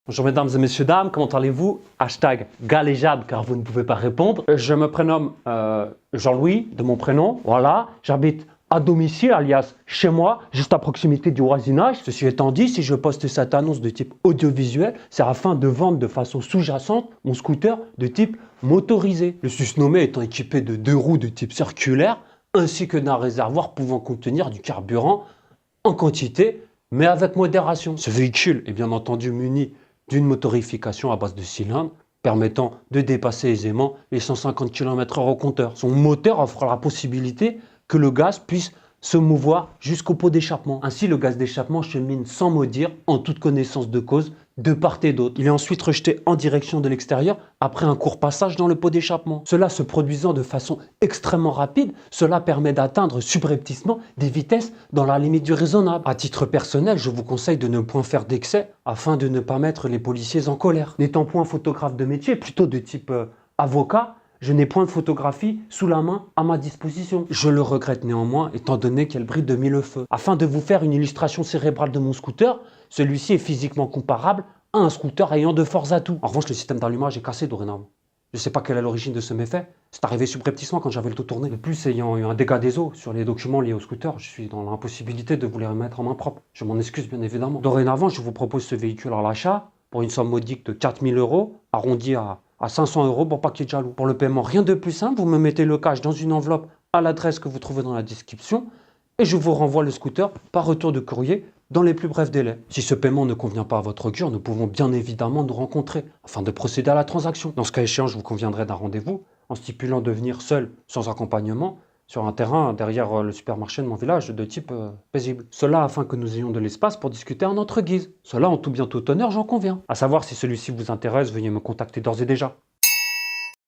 Bonjour mesdames et messieurs dames, comment allez-vous? Hashtag galéjade car vous ne pouvez pas répondre. Je me prénomme Jean-Louis, de mon prénom, voilà. J'habite à domicile, alias chez moi, juste à proximité du voisinage. Ceci étant dit, si je poste cette annonce de type audiovisuel, c'est afin de vendre de façon sous-jacente mon scooter de type motorisé. Le susnommé étant équipé de 2 roues de type circulaire, ainsi que d'un réservoir pouvant contenir du carburant en quantité, mais avec modération. Ce véhicule est bien entendu muni d'une motorification à base de cylindres permettant de dépasser aisément les 150 km/h au compteur. Son moteur offre la possibilité que le gaz puisse se mouvoir jusqu'au pot d'échappement. Ainsi, le gaz d'échappement chemine sans maudire, en toute connaissance de cause, de part et d'autre. Il est ensuite rejeté en direction de l'extérieur après un court passage dans le pot d'échappement. Cela se produisant de façon extrêmement rapide, cela permet d'atteindre subrepticement des vitesses dans la limite du raisonnable. À titre personnel, je vous conseille de ne point faire d'excès afin de ne pas mettre les policiers en colère. N'étant point photographe de métier, plutôt de type avocat, je n'ai point de photographie sous la main à ma disposition. Je le regrette néanmoins étant donné qu'elle brille de mille feux. Afin de vous faire une illustration cérébrale de mon scooter, celui-ci est physiquement comparable à un scooter ayant de forts atouts. En revanche, le système d'allumage est cassé dorénavant. Je ne sais pas quelle est l'origine de ce méfait. C'est arrivé subrepticement quand j'avais le tout tourné. De plus, ayant eu un dégât des eaux sur les documents liés au scooter, je suis dans l'impossibilité de vous les remettre en main propre. Je m'en excuse bien évidemment. Dorénavant, je vous propose ce véhicule à l'achat pour une somme modique de 4 000 €, arrondi à 500 € pour pas qu'il y ait de jaloux. Pour le paiement, rien de plus simple, vous me mettez le cash dans une enveloppe à l'adresse que vous trouvez dans la description et je vous renvoie le scooter par retour de courrier dans les plus brefs délais. Si ce paiement ne convient pas à votre augure, nous pouvons bien évidemment nous rencontrer afin de procéder à la transaction. Dans ce cas échéant, je vous conviendrai d'un rendez-vous en stipulant de venir seul, sans accompagnement, sur un terrain derrière le supermarché de mon village de type paisible. Cela afin que nous ayons de l'espace pour discuter à notre guise. Cela en tout bien tout honneur, j'en conviens. À savoir si celui-ci vous intéresse, veuillez me contacter d'ores et déjà.